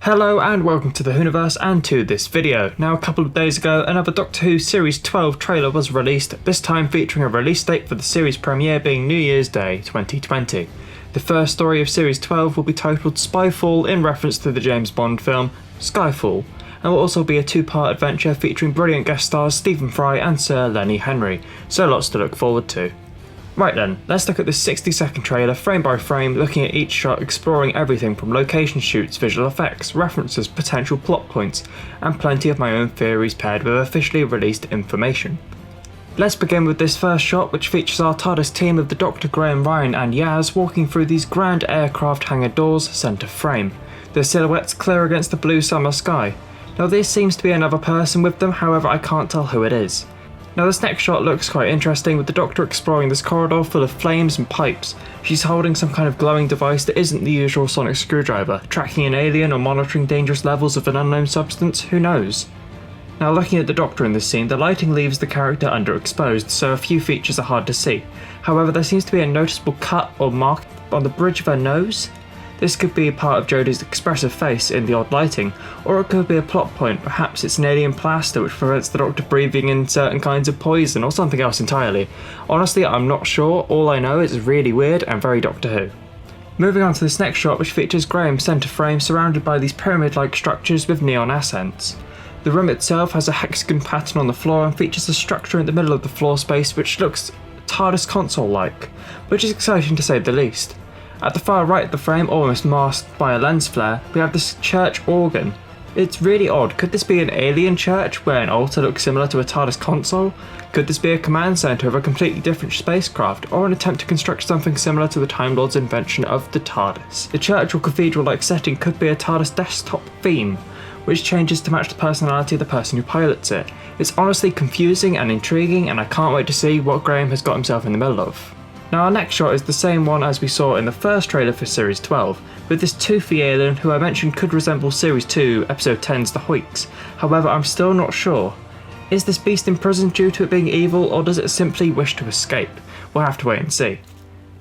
Hello and welcome to the Whoniverse and to this video. Now a couple of days ago another Doctor Who Series 12 trailer was released, this time featuring a release date for the series premiere being New Year's Day 2020. The first story of Series 12 will be titled Spyfall in reference to the James Bond film Skyfall, and will also be a two-part adventure featuring brilliant guest stars Stephen Fry and Sir Lenny Henry, so lots to look forward to. Right then, let's look at this 60-second trailer frame by frame, looking at each shot, exploring everything from location shoots, visual effects, references, potential plot points, and plenty of my own theories paired with officially released information. Let's begin with this first shot, which features our TARDIS team of the Dr. Graham, Ryan and Yaz walking through these grand aircraft hangar doors centre frame, their silhouettes clear against the blue summer sky. Now this seems to be another person with them, however I can't tell who it is. Now this next shot looks quite interesting, with the Doctor exploring this corridor full of flames and pipes. She's holding some kind of glowing device that isn't the usual sonic screwdriver, tracking an alien or monitoring dangerous levels of an unknown substance, who knows? Now looking at the Doctor in this scene, the lighting leaves the character underexposed, so a few features are hard to see. However, there seems to be a noticeable cut or mark on the bridge of her nose. This could be part of Jodie's expressive face in the odd lighting, or it could be a plot point, perhaps it's an alien plaster which prevents the Doctor breathing in certain kinds of poison, or something else entirely. Honestly, I'm not sure, all I know is it's really weird and very Doctor Who. Moving on to this next shot, which features Graham centre frame surrounded by these pyramid-like structures with neon accents. The room itself has a hexagon pattern on the floor and features a structure in the middle of the floor space which looks TARDIS console-like, which is exciting to say the least. At the far right of the frame, almost masked by a lens flare, we have this church organ. It's really odd. Could this be an alien church where an altar looks similar to a TARDIS console? Could this be a command centre of a completely different spacecraft, or an attempt to construct something similar to the Time Lord's invention of the TARDIS? The church or cathedral-like setting could be a TARDIS desktop theme, which changes to match the personality of the person who pilots it. It's honestly confusing and intriguing, and I can't wait to see what Graham has got himself in the middle of. Now our next shot is the same one as we saw in the first trailer for Series 12, with this toothy alien who I mentioned could resemble Series 2 Episode 10's The Hoiks. However, I'm still not sure. Is this beast in prison due to it being evil, or does it simply wish to escape? We'll have to wait and see.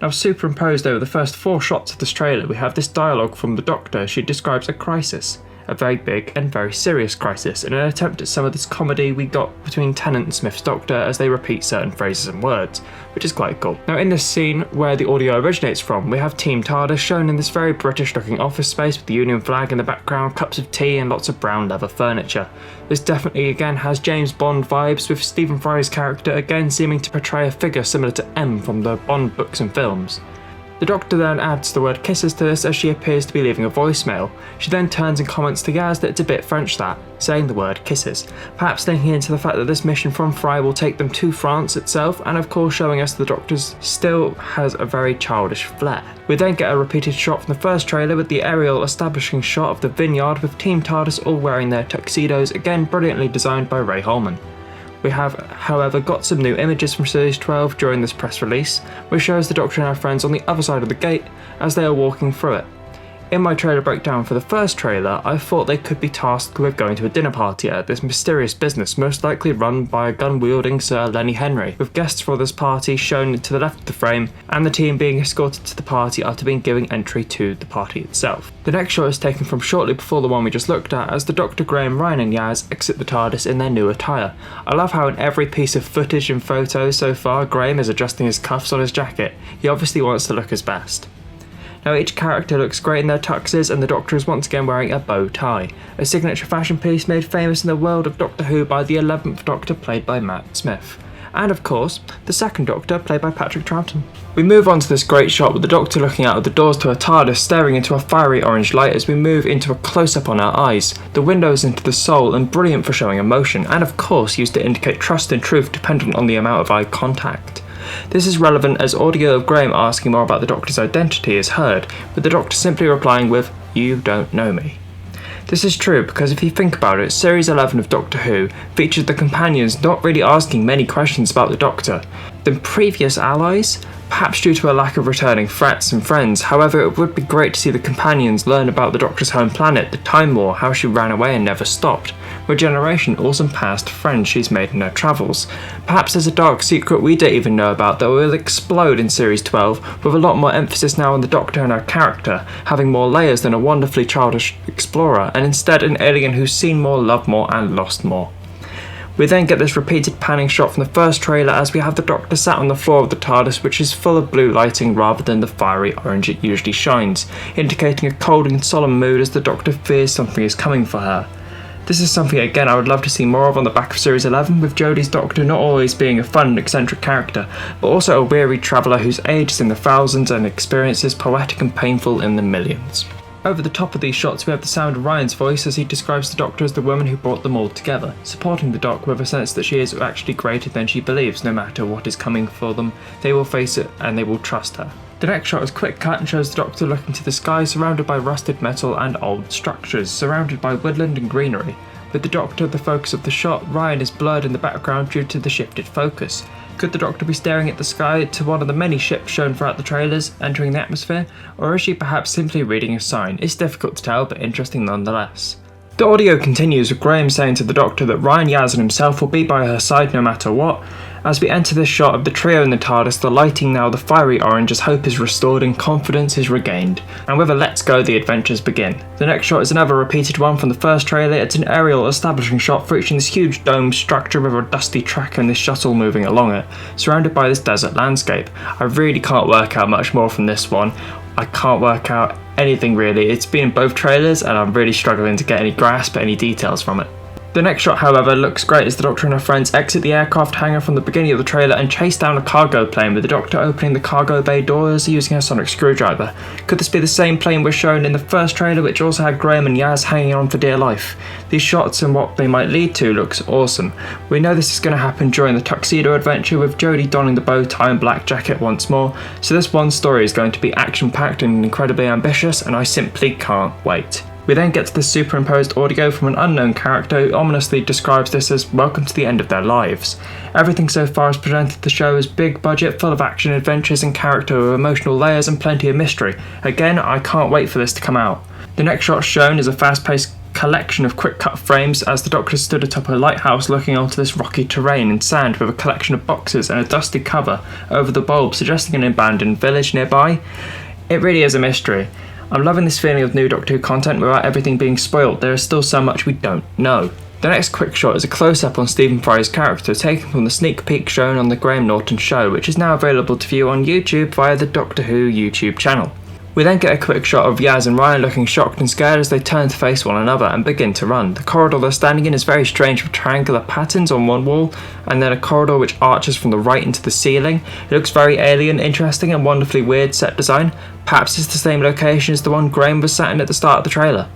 Now superimposed over the first 4 shots of this trailer, we have this dialogue from the Doctor. She describes a crisis. A very big and very serious crisis, in an attempt at some of this comedy we got between Tennant and Smith's Doctor as they repeat certain phrases and words, which is quite cool. Now in this scene, where the audio originates from, we have Team TARDIS shown in this very British looking office space with the Union flag in the background, cups of tea and lots of brown leather furniture. This definitely again has James Bond vibes, with Stephen Fry's character again seeming to portray a figure similar to M from the Bond books and films. The Doctor then adds the word kisses to this as she appears to be leaving a voicemail. She then turns and comments to Yaz that it's a bit French that, saying the word kisses, perhaps linking into the fact that this mission from Fry will take them to France itself, and of course showing us the Doctor still has a very childish flair. We then get a repeated shot from the first trailer with the aerial establishing shot of the vineyard with Team TARDIS all wearing their tuxedos, again brilliantly designed by Ray Holman. We have, however, got some new images from Series 12 during this press release, which shows the Doctor and our friends on the other side of the gate as they are walking through it. In my trailer breakdown for the first trailer, I thought they could be tasked with going to a dinner party at this mysterious business, most likely run by a gun-wielding Sir Lenny Henry, with guests for this party shown to the left of the frame, and the team being escorted to the party after being given entry to the party itself. The next shot is taken from shortly before the one we just looked at, as the Doctor, Graham, Ryan and Yaz exit the TARDIS in their new attire. I love how in every piece of footage and photos so far, Graham is adjusting his cuffs on his jacket. He obviously wants to look his best. Now each character looks great in their tuxes, and the Doctor is once again wearing a bow tie, a signature fashion piece made famous in the world of Doctor Who by the 11th Doctor played by Matt Smith. And of course, the 2nd Doctor played by Patrick Troughton. We move on to this great shot with the Doctor looking out of the doors to a TARDIS staring into a fiery orange light as we move into a close-up on our eyes, the windows into the soul, and brilliant for showing emotion, and of course used to indicate trust and truth dependent on the amount of eye contact. This is relevant as audio of Graham asking more about the Doctor's identity is heard, with the Doctor simply replying with, "You don't know me." This is true because if you think about it, Series 11 of Doctor Who featured the companions not really asking many questions about the Doctor than previous allies, perhaps due to a lack of returning threats and friends. However, it would be great to see the companions learn about the Doctor's home planet, the Time War, how she ran away and never stopped, regeneration, or some past friends she's made in her travels. Perhaps there's a dark secret we don't even know about that will explode in Series 12, with a lot more emphasis now on the Doctor and her character, having more layers than a wonderfully childish explorer, and instead an alien who's seen more, loved more, and lost more. We then get this repeated panning shot from the first trailer as we have the Doctor sat on the floor of the TARDIS, which is full of blue lighting rather than the fiery orange it usually shines, indicating a cold and solemn mood as the Doctor fears something is coming for her. This is something again I would love to see more of on the back of Series 11, with Jodie's Doctor not always being a fun and eccentric character, but also a weary traveller whose age is in the thousands and experiences poetic and painful in the millions. Over the top of these shots we have the sound of Ryan's voice as he describes the Doctor as the woman who brought them all together, supporting the Doc with a sense that she is actually greater than she believes. No matter what is coming for them, they will face it and they will trust her. The next shot is quick cut and shows the Doctor looking to the sky, surrounded by rusted metal and old structures, surrounded by woodland and greenery. With the Doctor the focus of the shot, Ryan is blurred in the background due to the shifted focus. Could the Doctor be staring at the sky to one of the many ships shown throughout the trailers, entering the atmosphere, or is she perhaps simply reading a sign? It's difficult to tell, but interesting nonetheless. The audio continues with Graham saying to the Doctor that Ryan, Yaz and himself will be by her side no matter what. As we enter this shot of the trio in the TARDIS, the lighting now the fiery orange as hope is restored and confidence is regained. And with a let's go, the adventures begin. The next shot is another repeated one from the first trailer. It's an aerial establishing shot featuring this huge dome structure with a dusty track and this shuttle moving along it, surrounded by this desert landscape. I really can't work out much more from this one. I can't work out anything really. It's been in both trailers and I'm really struggling to get any grasp, any details from it. The next shot, however, looks great as the Doctor and her friends exit the aircraft hangar from the beginning of the trailer and chase down a cargo plane, with the Doctor opening the cargo bay doors using a sonic screwdriver. Could this be the same plane we're shown in the first trailer, which also had Graham and Yaz hanging on for dear life? These shots and what they might lead to looks awesome. We know this is going to happen during the tuxedo adventure, with Jodie donning the bow tie and black jacket once more, so this one story is going to be action-packed and incredibly ambitious, and I simply can't wait. We then get to the superimposed audio from an unknown character who ominously describes this as welcome to the end of their lives. Everything so far has presented the show as big budget, full of action, adventures and character with emotional layers and plenty of mystery. Again, I can't wait for this to come out. The next shot shown is a fast-paced collection of quick cut frames as the Doctor stood atop a lighthouse looking onto this rocky terrain and sand with a collection of boxes and a dusty cover over the bulb suggesting an abandoned village nearby. It really is a mystery. I'm loving this feeling of new Doctor Who content without everything being spoiled. There is still so much we don't know. The next quick shot is a close-up on Stephen Fry's character taken from the sneak peek shown on the Graham Norton show, which is now available to view on YouTube via the Doctor Who YouTube channel. We then get a quick shot of Yaz and Ryan looking shocked and scared as they turn to face one another and begin to run. The corridor they're standing in is very strange with triangular patterns on one wall and then a corridor which arches from the right into the ceiling. It looks very alien, interesting and wonderfully weird set design. Perhaps it's the same location as the one Graham was sat in at the start of the trailer.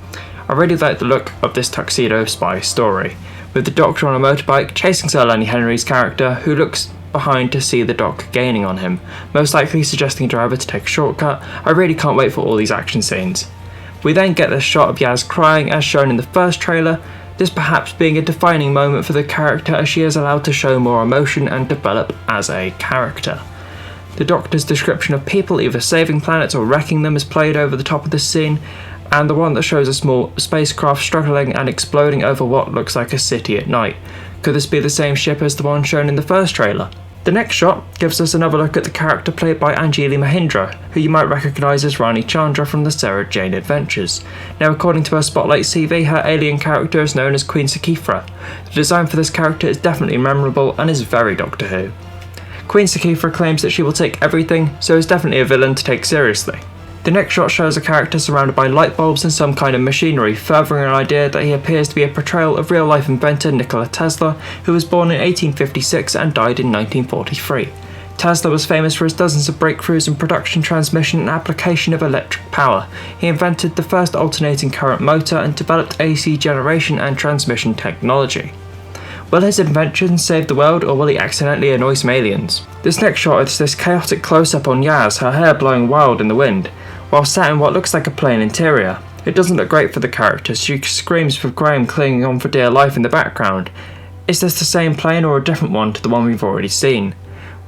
I really like the look of this tuxedo spy story, with the Doctor on a motorbike chasing Sir Lenny Henry's character, who looks behind to see the Doc gaining on him, most likely suggesting a driver to take a shortcut. I really can't wait for all these action scenes. We then get this shot of Yaz crying as shown in the first trailer, this perhaps being a defining moment for the character as she is allowed to show more emotion and develop as a character. The Doctor's description of people either saving planets or wrecking them is played over the top of this scene, and the one that shows a small spacecraft struggling and exploding over what looks like a city at night. Could this be the same ship as the one shown in the first trailer? The next shot gives us another look at the character played by Anjali Mahindra, who you might recognise as Rani Chandra from the Sarah Jane Adventures. Now, according to her Spotlight CV, her alien character is known as Queen Sakifra. The design for this character is definitely memorable and is very Doctor Who. Queen Sakifra claims that she will take everything, so is definitely a villain to take seriously. The next shot shows a character surrounded by light bulbs and some kind of machinery, furthering an idea that he appears to be a portrayal of real-life inventor Nikola Tesla, who was born in 1856 and died in 1943. Tesla was famous for his dozens of breakthroughs in production, transmission and application of electric power. He invented the first alternating current motor and developed AC generation and transmission technology. Will his invention save the world, or will he accidentally annoy some aliens? This next shot is this chaotic close-up on Yaz, her hair blowing wild in the wind, while sat in what looks like a plain interior. It doesn't look great for the character. She screams with Graham clinging on for dear life in the background. Is this the same plane or a different one to the one we've already seen?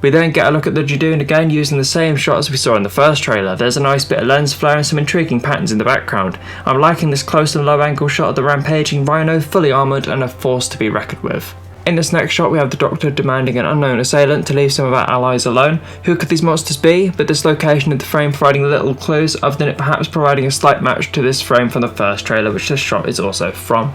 We then get a look at the Judoon again using the same shots we saw in the first trailer. There's a nice bit of lens flare and some intriguing patterns in the background. I'm liking this close and low angle shot of the rampaging Rhino fully armoured and a force to be reckoned with. In this next shot we have the Doctor demanding an unknown assailant to leave some of our allies alone. Who could these monsters be? But this location of the frame providing little clues other than it perhaps providing a slight match to this frame from the first trailer, which this shot is also from.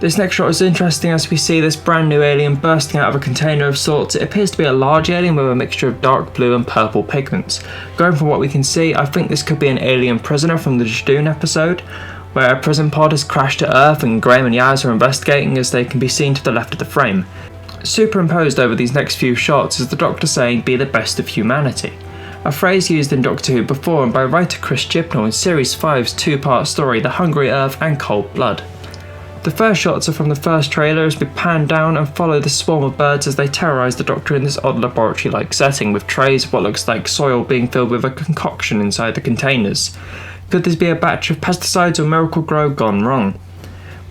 This next shot is interesting as we see this brand new alien bursting out of a container of sorts. It appears to be a large alien with a mixture of dark blue and purple pigments. Going from what we can see, I think this could be an alien prisoner from the Judoon episode, where a prison pod has crashed to Earth and Graham and Yaz are investigating as they can be seen to the left of the frame. Superimposed over these next few shots is the Doctor saying, "Be the best of humanity," a phrase used in Doctor Who before and by writer Chris Chibnall in Series 5's two-part story The Hungry Earth and Cold Blood. The first shots are from the first trailer as we pan down and follow the swarm of birds as they terrorise the Doctor in this odd laboratory-like setting with trays of what looks like soil being filled with a concoction inside the containers. Could this be a batch of pesticides or Miracle Grow gone wrong?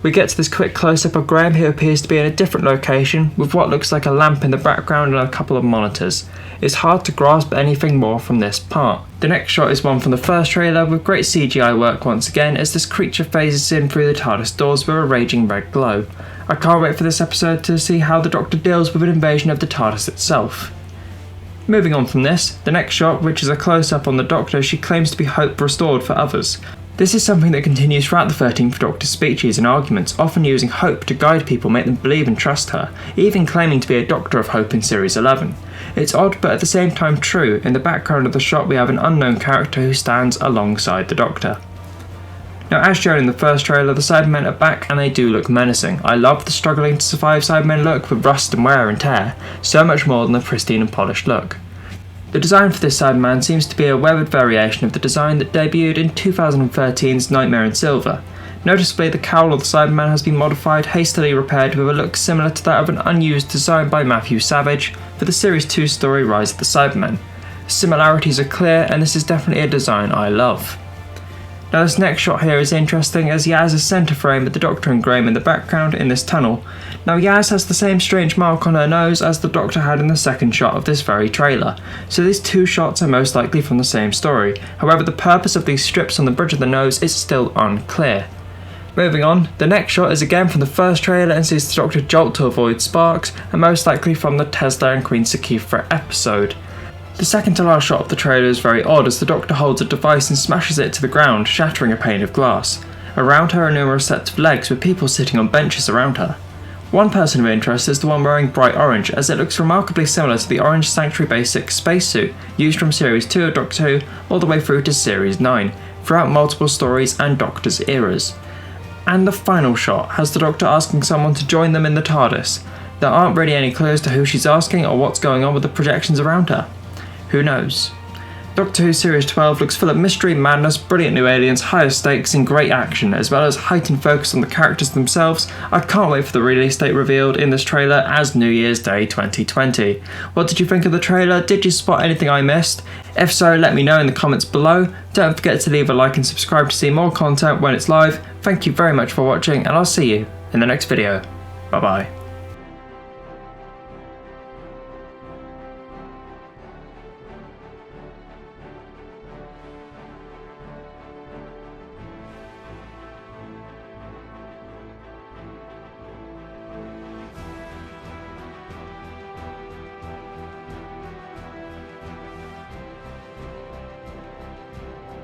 We get to this quick close-up of Graham, who appears to be in a different location with what looks like a lamp in the background and a couple of monitors. It's hard to grasp anything more from this part. The next shot is one from the first trailer with great CGI work once again as this creature phases in through the TARDIS doors with a raging red glow. I can't wait for this episode to see how the Doctor deals with an invasion of the TARDIS itself. Moving on from this, the next shot, which is a close-up on the Doctor, she claims to be hope restored for others. This is something that continues throughout the 13th Doctor's speeches and arguments, often using hope to guide people, make them believe and trust her, even claiming to be a Doctor of Hope in Series 11. It's odd but at the same time true. In the background of the shot we have an unknown character who stands alongside the Doctor. Now, as shown in the first trailer, the Cybermen are back and they do look menacing. I love the struggling to survive Cybermen look with rust and wear and tear, so much more than the pristine and polished look. The design for this Cyberman seems to be a weathered variation of the design that debuted in 2013's Nightmare in Silver. Noticeably, the cowl of the Cyberman has been modified, hastily repaired with a look similar to that of an unused design by Matthew Savage for the Series 2 story Rise of the Cybermen. Similarities are clear and this is definitely a design I love. Now this next shot here is interesting as Yaz is centre frame with the Doctor and Graham in the background in this tunnel. Now Yaz has the same strange mark on her nose as the Doctor had in the second shot of this very trailer, so these two shots are most likely from the same story. However, the purpose of these strips on the bridge of the nose is still unclear. Moving on, the next shot is again from the first trailer and sees the Doctor jolt to avoid sparks, and most likely from the Tesla and Queen Sakifra episode. The second to last shot of the trailer is very odd as the Doctor holds a device and smashes it to the ground, shattering a pane of glass. Around her are numerous sets of legs with people sitting on benches around her. One person of interest is the one wearing bright orange, as it looks remarkably similar to the orange Sanctuary Basic spacesuit used from Series 2 of Doctor Who all the way through to Series 9, throughout multiple stories and Doctor's eras. And the final shot has the Doctor asking someone to join them in the TARDIS. There aren't really any clues to who she's asking or what's going on with the projections around her. Who knows? Doctor Who Series 12 looks full of mystery, madness, brilliant new aliens, higher stakes and great action, as well as heightened focus on the characters themselves. I can't wait for the release date revealed in this trailer as New Year's Day 2020. What did you think of the trailer? Did you spot anything I missed? If so, let me know in the comments below. Don't forget to leave a like and subscribe to see more content when it's live. Thank you very much for watching and I'll see you in the next video. Bye bye.